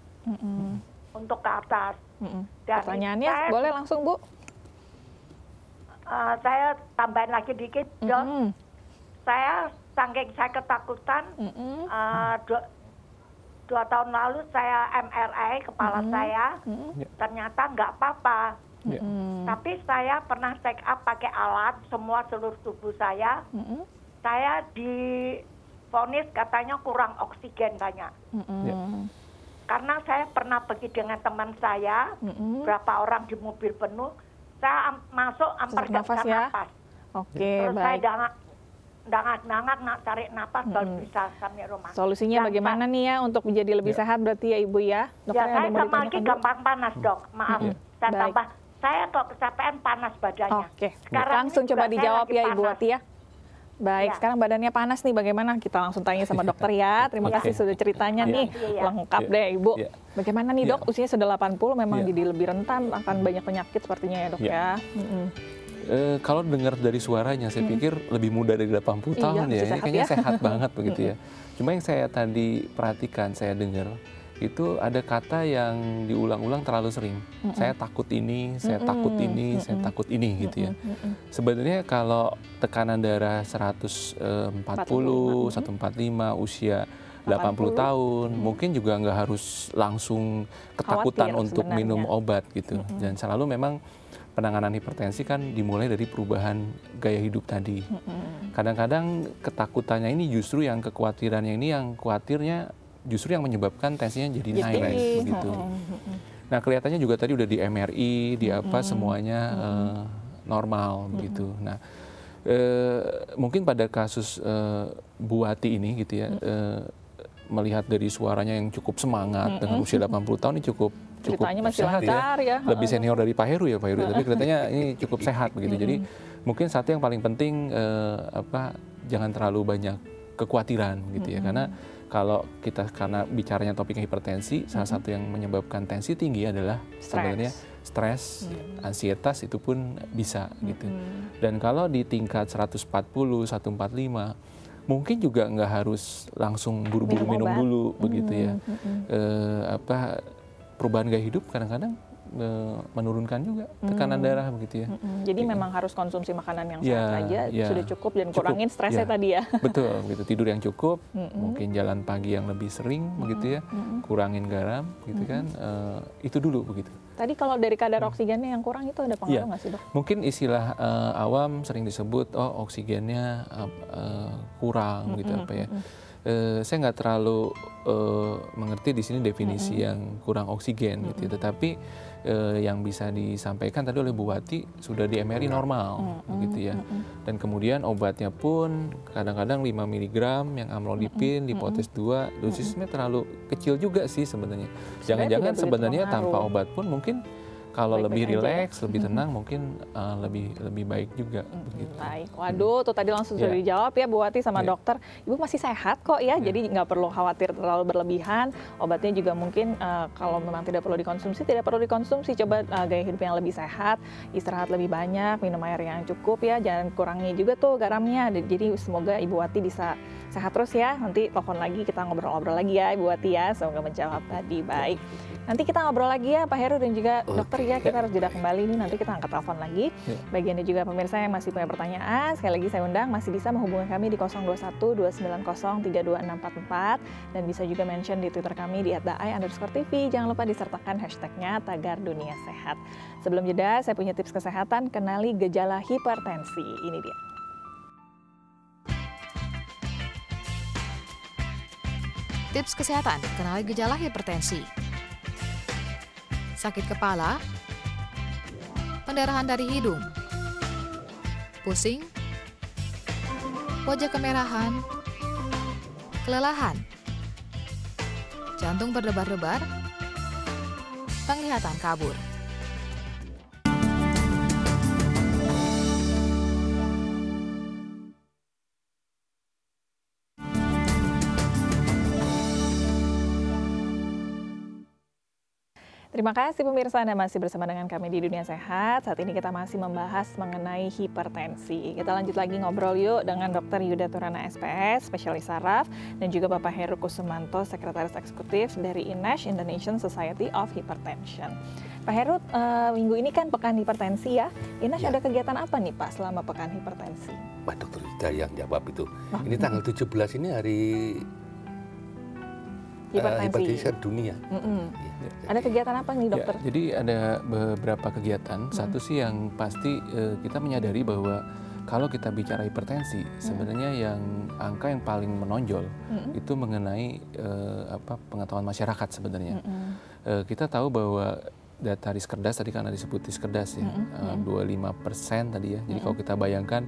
untuk ke atas. Dan pertanyaannya boleh langsung Bu? Saya tambahin lagi dikit, Dok. Saya saking saya ketakutan, 2 tahun lalu saya MRI kepala saya, ternyata nggak apa-apa. Tapi saya pernah check up pakai alat semua seluruh tubuh saya. Saya divonis katanya kurang oksigen banyak. Karena saya pernah pergi dengan teman saya, berapa orang di mobil penuh, saya masuk hampir nggak bisa napas. Oke, terus baik. Saya nak tarik napas baru bisa sampai rumah. Solusinya bagaimana nih ya untuk menjadi lebih sehat berarti ya Ibu ya? Ya saya sama lagi gampang panas dok, maaf. Saya tambah, saya kok kecapean panas badannya. Oke, langsung coba dijawab ya Ibu Wati ya. Baik, sekarang badannya panas nih bagaimana? Kita langsung tanya sama dokter ya. Terima kasih sudah ceritanya nih, lengkap deh Ibu. Bagaimana nih dok, usianya sudah 80 memang jadi lebih rentan akan banyak penyakit sepertinya ya dok ya. Kalau dengar dari suaranya, saya pikir lebih muda dari 80 tahun ya. Ini kayaknya sehat banget begitu ya. Cuma yang saya tadi perhatikan, saya dengar, itu ada kata yang diulang-ulang terlalu sering. Saya takut ini, saya takut ini, saya takut ini gitu ya. Sebenarnya kalau tekanan darah 140, 145, usia 80 tahun, mungkin juga nggak harus langsung ketakutan untuk minum obat gitu. Dan selalu memang penanganan hipertensi kan dimulai dari perubahan gaya hidup tadi. Kadang-kadang ketakutannya ini justru yang kekhawatirannya ini yang khawatirnya justru yang menyebabkan tensinya jadi naik begitu. Nah kelihatannya juga tadi udah di MRI, di apa semuanya normal begitu. Nah mungkin pada kasus Bu Wati ini gitu ya, melihat dari suaranya yang cukup semangat dengan usia 80 tahun ini cukup ceritanya masih sehat lancar ya. Lebih senior dari Pak Heru ya Pak Heru, tapi kelihatannya ini cukup sehat begitu. Jadi Mungkin satu yang paling penting jangan terlalu banyak kekhawatiran gitu ya, karena kalau kita karena bicaranya topiknya hipertensi, salah satu yang menyebabkan tensi tinggi adalah sebenarnya stres, ansietas itu pun bisa gitu. Dan kalau di tingkat 140, 145, mungkin juga nggak harus langsung buru-buru minum dulu begitu ya. Perubahan gaya hidup kadang-kadang menurunkan juga tekanan darah begitu ya. Jadi memang harus konsumsi makanan yang sehat aja sudah cukup dan kurangin stresnya tadi ya. Betul, gitu. Tidur yang cukup, mungkin jalan pagi yang lebih sering begitu ya, kurangin garam gitu kan, itu dulu begitu. Tadi kalau dari kadar oksigennya yang kurang itu ada pengaruh nggak sih dok? Mungkin istilah awam sering disebut oksigennya kurang gitu apa ya. Saya nggak terlalu mengerti di sini definisi yang kurang oksigen gitu, tetapi yang bisa disampaikan tadi oleh Bu Wati sudah di MRI normal begitu ya. Dan kemudian obatnya pun kadang-kadang 5 mg yang amlodipin, lipotes 2, dosisnya terlalu kecil juga sih sebenarnya. Jangan-jangan sebenarnya tanpa obat pun mungkin kalau lebih rileks, lebih tenang, mungkin lebih baik juga. Begitu. Baik, waduh, tuh tadi langsung sudah dijawab ya Bu Wati sama dokter. Ibu masih sehat kok ya, jadi nggak perlu khawatir terlalu berlebihan. Obatnya juga mungkin kalau memang tidak perlu dikonsumsi, tidak perlu dikonsumsi. Coba gaya hidup yang lebih sehat, istirahat lebih banyak, minum air yang cukup ya, jangan kurangi juga tuh garamnya. Jadi semoga Ibu Wati bisa sehat terus ya. Nanti telepon lagi, kita ngobrol-ngobrol lagi ya Ibu Wati ya, semoga menjawab tadi. Baik, nanti kita ngobrol lagi ya Pak Heru dan juga dokter ya, kita harus jeda kembali nih, nanti kita angkat telepon lagi. Bagi Anda juga pemirsa yang masih punya pertanyaan, sekali lagi saya undang masih bisa menghubungi kami di 021-290-32644 dan bisa juga mention di Twitter kami di @daai_tv. Jangan lupa disertakan hashtagnya Tagar Dunia Sehat. Sebelum jeda, saya punya tips kesehatan, kenali gejala hipertensi. Ini dia. Tips kesehatan, kenali gejala hipertensi. Sakit kepala, pendarahan dari hidung, pusing, wajah kemerahan, kelelahan, jantung berdebar-debar, penglihatan kabur. Terima kasih pemirsa, Anda masih bersama dengan kami di Dunia Sehat. Saat ini kita masih membahas mengenai hipertensi. Kita lanjut lagi ngobrol yuk dengan Dr. Yuda Turana SPS, spesialis saraf, dan juga Bapak Heru Kusumanto, Sekretaris Eksekutif dari INASH, Indonesian Society of Hypertension. Pak Heru, minggu ini kan Pekan Hipertensi ya. INASH ada kegiatan apa nih Pak selama Pekan Hipertensi? Pak Dokter Yuda yang jawab itu. Ini tanggal 17 ini hari hipertensi dunia. Ada kegiatan apa nih dokter? Ya, jadi ada beberapa kegiatan. Satu sih yang pasti kita menyadari bahwa kalau kita bicara hipertensi, sebenarnya yang angka yang paling menonjol itu mengenai pengetahuan masyarakat sebenarnya. Kita tahu bahwa data Riskerdas tadi karena disebut Riskerdas ya, 25% tadi ya. Jadi kalau kita bayangkan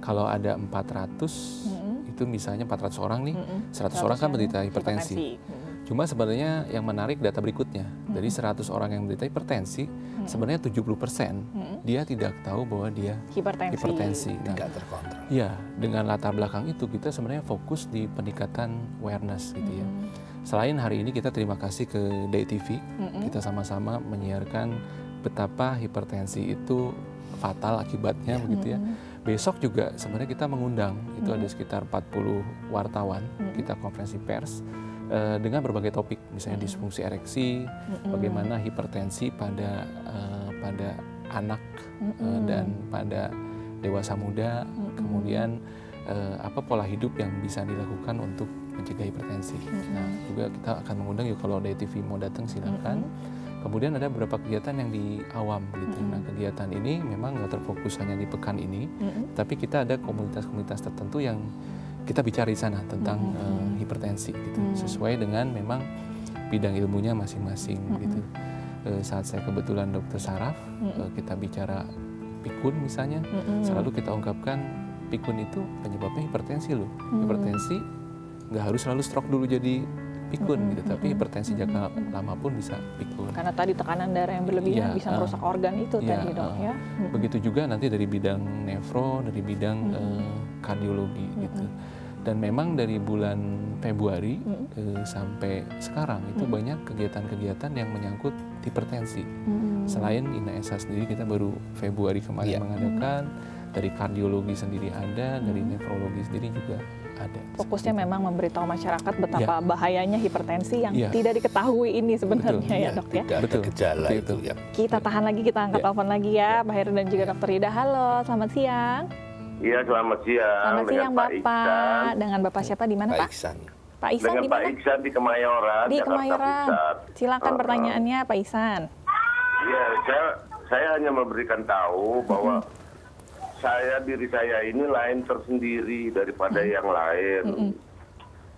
kalau ada 400 itu misalnya 400 orang nih, 100 orang kan menderita hipertensi. Cuma sebenarnya yang menarik data berikutnya, dari 100 orang yang menderita hipertensi, sebenarnya 70% dia tidak tahu bahwa dia hipertensi. Nah, tidak terkontrol. Ya, dengan latar belakang itu kita sebenarnya fokus di peningkatan awareness gitu ya. Selain hari ini kita terima kasih ke DAI TV, kita sama-sama menyiarkan betapa hipertensi itu fatal akibatnya begitu ya. Besok juga sebenarnya kita mengundang, itu ada sekitar 40 wartawan, kita konferensi pers, dengan berbagai topik, misalnya disfungsi ereksi, bagaimana hipertensi pada anak dan pada dewasa muda, kemudian apa pola hidup yang bisa dilakukan untuk mencegah hipertensi. Nah, juga kita akan mengundang yuk kalau DAI TV mau datang silakan. Kemudian ada beberapa kegiatan yang di awam gitu. Nah, kegiatan ini memang nggak terfokus hanya di pekan ini, tapi kita ada komunitas-komunitas tertentu yang kita bicara di sana tentang hipertensi gitu, sesuai dengan memang bidang ilmunya masing-masing gitu. Saat saya kebetulan dokter saraf, kita bicara pikun misalnya, selalu kita ungkapkan pikun itu penyebabnya hipertensi loh. Hipertensi nggak harus selalu stroke dulu jadi pikun gitu. Tapi hipertensi jangka lama pun bisa pikun. Karena tadi tekanan darah yang berlebihan bisa merusak organ itu tadi dok ya. Begitu juga nanti dari bidang nefro, dari bidang kardiologi gitu. Dan memang dari bulan Februari sampai sekarang itu banyak kegiatan-kegiatan yang menyangkut hipertensi. Selain INAESA sendiri, kita baru Februari kemarin mengadakan, dari kardiologi sendiri ada, dari nefrologi sendiri juga ada. Fokusnya memang memberitahu masyarakat betapa bahayanya hipertensi yang tidak diketahui ini sebenarnya ya dok ya. Tidak ada gejala itu ya. Kita tahan lagi, kita angkat telepon lagi ya, Pak Heru dan juga Dokter Ida. Halo, selamat siang. Iya, selamat siang. Selamat siang Pak Bapak. Iksan. Dengan Bapak siapa di mana Pak? Iksan. Pak Iksan Dengan di Pak mana? Iksan di Kemayoran, Di Jakarta Kemayoran. Pusat. Silakan pertanyaannya Pak Iksan. Iya, saya hanya memberikan tahu bahwa diri saya ini lain tersendiri daripada yang lain.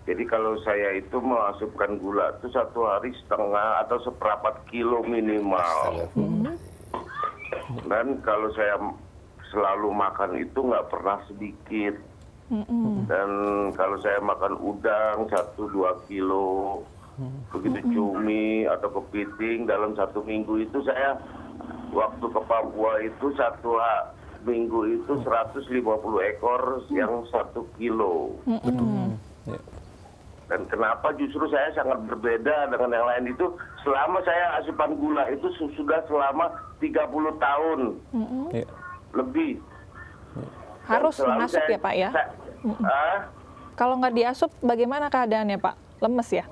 Jadi kalau saya itu memasukkan gula itu 1 hari setengah atau seperempat kilo minimal. Dan kalau saya selalu makan itu nggak pernah sedikit. Dan kalau saya makan udang 1-2 kilo, begitu cumi atau kepiting dalam 1 minggu itu saya waktu ke Papua itu 1 minggu itu 150 ekor yang 1 kilo. Dan kenapa justru saya sangat berbeda dengan yang lain itu, selama saya asupan gula itu sudah selama 30 tahun lebih. Harus mengasup ya Pak ya? Kalau nggak diasup bagaimana keadaannya Pak? Lemes ya?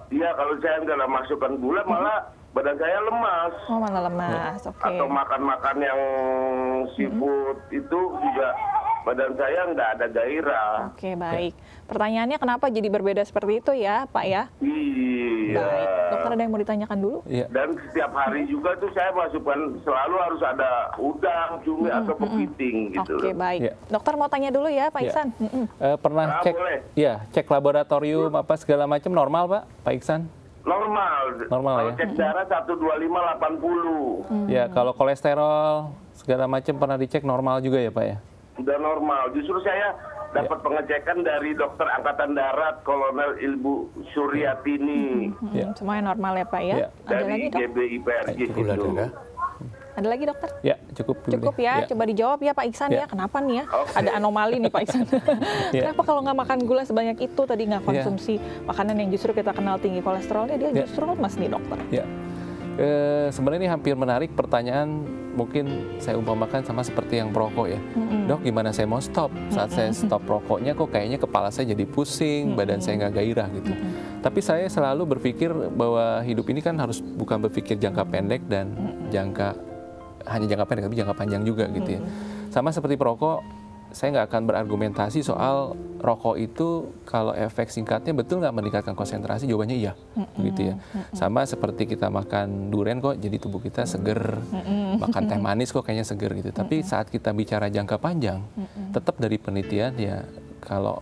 Iya, kalau saya nggak masukkan gula malah badan saya lemas. Oh, malah lemas, oke. Atau makan-makan yang seafood itu juga badan saya nggak ada gairah. Oke, baik. Pertanyaannya kenapa jadi berbeda seperti itu ya Pak ya? Iya. Baik. Dokter ada yang mau ditanyakan dulu? Dan setiap hari juga tuh saya masukkan selalu harus ada udang, cumi atau kepiting gitu. Oke, baik. Dokter mau tanya dulu ya Pak Iksan. Pernah cek boleh. cek laboratorium apa segala macam normal Pak Iksan? Normal Normal ya. Cek darah 125/80. Ya, kalau kolesterol segala macam pernah dicek normal juga ya Pak ya? Sudah normal. Justru saya dapat pengecekan dari dokter Angkatan Darat Kolonel Ilbu Suryatini. Semuanya normal ya Pak ya? Ada Dari lagi dok? GBIPRJ itu. Ada lagi dokter? Ya, cukup ya. Coba dijawab ya Pak Iksan ya. Kenapa nih ya? Ada anomali nih Pak Iksan. Kenapa kalau nggak makan gula sebanyak itu, tadi nggak konsumsi makanan yang justru kita kenal tinggi kolesterolnya, dia justru lemas nih dokter? Sebenarnya ini hampir menarik pertanyaan, mungkin saya umpamakan sama seperti yang perokok ya. Dok, gimana saya mau stop? Saat saya stop rokoknya kok kayaknya kepala saya jadi pusing, badan saya nggak gairah gitu. Tapi saya selalu berpikir bahwa hidup ini kan harus bukan berpikir jangka pendek dan hanya jangka pendek, tapi jangka panjang juga gitu ya. Sama seperti perokok, saya nggak akan berargumentasi soal rokok itu kalau efek singkatnya betul nggak meningkatkan konsentrasi, jawabannya iya, gitu ya. Sama seperti kita makan durian kok jadi tubuh kita seger, makan teh manis kok kayaknya seger gitu. Tapi saat kita bicara jangka panjang, tetap dari penelitian ya kalau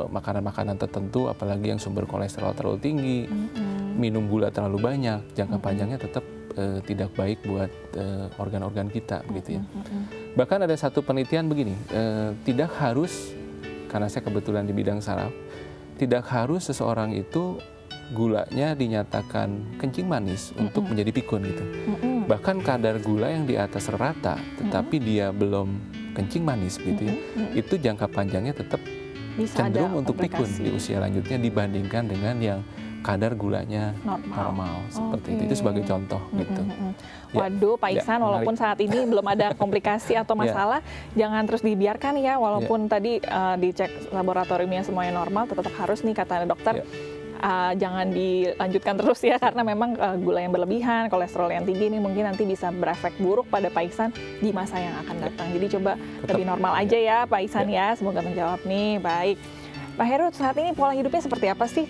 makanan-makanan tertentu, apalagi yang sumber kolesterol terlalu tinggi, minum gula terlalu banyak, jangka panjangnya tetap tidak baik buat organ-organ kita, begitu ya. Bahkan ada satu penelitian begini, tidak harus, karena saya kebetulan di bidang saraf, tidak harus seseorang itu gulanya dinyatakan kencing manis untuk menjadi pikun gitu. Bahkan kadar gula yang di atas rata, tetapi dia belum kencing manis gitu ya, itu jangka panjangnya tetap bisa cenderung untuk pikun di usia lanjutnya dibandingkan dengan yang kadar gulanya normal seperti itu sebagai contoh gitu. Waduh Pak Iksan, walaupun saat ini belum ada komplikasi atau masalah, jangan terus dibiarkan ya, walaupun tadi dicek laboratoriumnya semuanya normal, tetap harus nih kata dokter, jangan dilanjutkan terus ya, karena memang gula yang berlebihan, kolesterol yang tinggi ini mungkin nanti bisa berefek buruk pada Pak Iksan di masa yang akan datang. Jadi coba lebih normal aja ya Pak Iksan ya, semoga menjawab nih. Baik, Pak Heru saat ini pola hidupnya seperti apa sih?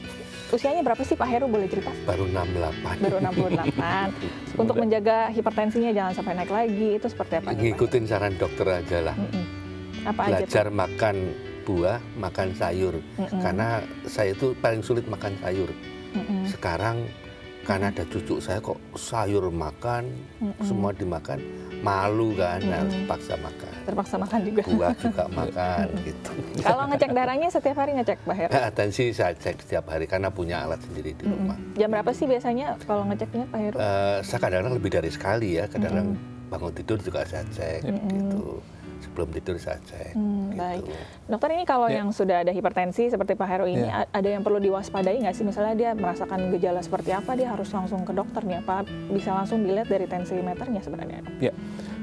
Usianya berapa sih Pak Heru, boleh cerita? Baru 68. Baru 68. Untuk menjaga hipertensinya jangan sampai naik lagi, itu seperti apa? Ngikutin saran dokter aja lah. Apa Belajar aja, makan buah, makan sayur. Karena saya itu paling sulit makan sayur. Sekarang Karena ada cucu saya kok sayur makan, semua dimakan, malu kan, nah, terpaksa makan. Terpaksa makan juga. Buah juga makan gitu. Kalau ngecek darahnya setiap hari ngecek, Pak Heru? Tensi saya cek setiap hari karena punya alat sendiri di rumah. Jam berapa sih biasanya kalau ngeceknya, Pak Heru? Saya kadang-kadang lebih dari sekali ya, kadang-kadang bangun tidur juga saya cek gitu. Sebelum tidur saya cek. Gitu. Baik. Dokter, ini kalau yang sudah ada hipertensi seperti Pak Heru ini, ada yang perlu diwaspadai nggak sih? Misalnya dia merasakan gejala seperti apa, dia harus langsung ke dokter nih, apa bisa langsung dilihat dari tensimeternya sebenarnya? Ya,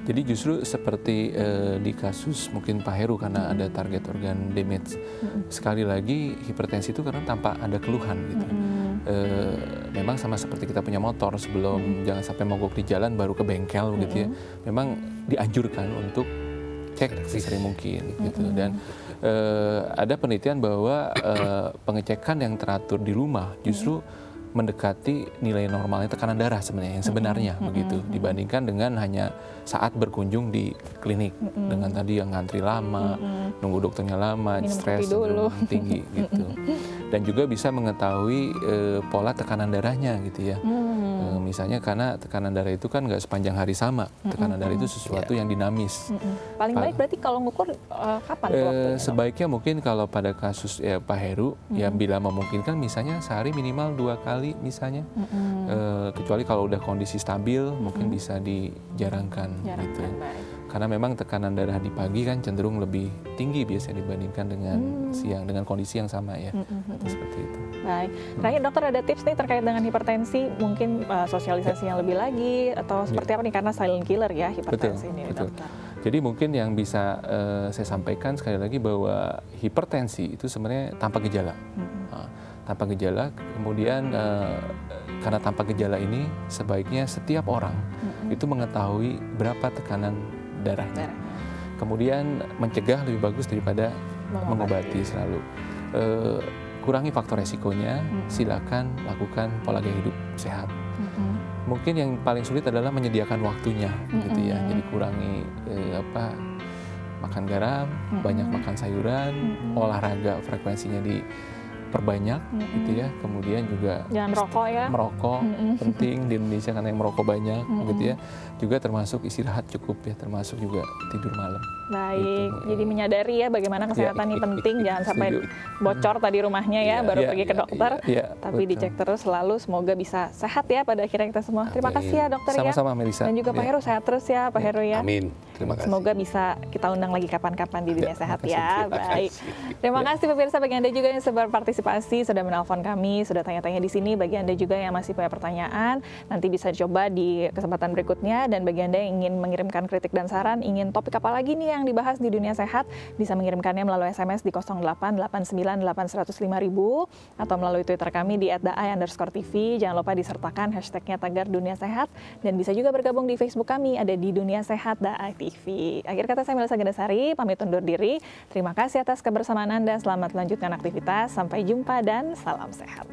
jadi justru seperti di kasus mungkin Pak Heru karena ada target organ damage. Sekali lagi hipertensi itu karena tanpa ada keluhan gitu. Memang sama seperti kita punya motor, sebelum jangan sampai mogok di jalan baru ke bengkel gitu ya. Memang dianjurkan untuk cek sesering mungkin gitu. Dan ada penelitian bahwa pengecekan yang teratur di rumah justru mendekati nilai normalnya tekanan darah sebenarnya yang sebenarnya begitu, dibandingkan dengan hanya saat berkunjung di klinik dengan tadi yang ngantri lama, nunggu dokternya lama, stres tinggi gitu. Dan juga bisa mengetahui pola tekanan darahnya gitu ya. Misalnya karena tekanan darah itu kan nggak sepanjang hari sama, tekanan darah itu sesuatu yang dinamis. Paling baik berarti kalau ngukur kapan waktunya? Sebaiknya mungkin kalau pada kasus Pak Heru ya bila memungkinkan misalnya sehari minimal 2 kali misalnya, kecuali kalau udah kondisi stabil mungkin bisa dijarangkan gitu. Karena memang tekanan darah di pagi kan cenderung lebih tinggi biasanya dibandingkan dengan siang dengan kondisi yang sama ya. Seperti itu. Baik. Terakhir dokter ada tips nih terkait dengan hipertensi, mungkin sosialisasi yang lebih lagi atau seperti apa nih, karena silent killer ya hipertensi ini dokter. Jadi mungkin yang bisa saya sampaikan sekali lagi bahwa hipertensi itu sebenarnya tanpa gejala. Tanpa gejala, kemudian karena tanpa gejala ini sebaiknya setiap orang itu mengetahui berapa tekanan darahnya. Kemudian mencegah lebih bagus daripada mengobati selalu. Kurangi faktor resikonya, silakan lakukan pola gaya hidup sehat. Mungkin yang paling sulit adalah menyediakan waktunya, gitu ya. Jadi kurangi makan garam, banyak makan sayuran, olahraga frekuensinya diperbanyak, gitu ya. Kemudian juga jangan merokok ya. Merokok penting di Indonesia karena yang merokok banyak, gitu ya. Juga termasuk istirahat cukup ya, termasuk juga tidur malam. Baik, gitu. Jadi menyadari ya bagaimana kesehatan ini penting, jangan sampai bocor tadi rumahnya ya, baru pergi ke dokter, tapi dicek terus selalu, semoga bisa sehat ya pada akhirnya kita semua. Terima kasih ya dokter. Sama-sama Melisa. Dan juga Pak Heru sehat terus ya Pak Heru ya. Amin, terima kasih. Semoga bisa kita undang lagi kapan-kapan di Dunia Sehat ya. Baik, terima kasih pemirsa, bagi Anda juga yang sudah berpartisipasi, sudah menelpon kami, sudah tanya-tanya di sini. Bagi Anda juga yang masih punya pertanyaan, nanti bisa coba di kesempatan berikutnya. Dan bagi Anda yang ingin mengirimkan kritik dan saran, ingin topik apa lagi nih yang dibahas di Dunia Sehat, bisa mengirimkannya melalui SMS di 0889805000 atau melalui Twitter kami di @daai_tv. Jangan lupa disertakan hashtagnya tagar Dunia Sehat, dan bisa juga bergabung di Facebook kami, ada di Dunia Sehat Daai TV. Akhir kata, saya Melisa Gadasari, pamit undur diri. Terima kasih atas kebersamaan Anda, selamat melanjutkan aktivitas, sampai jumpa dan salam sehat.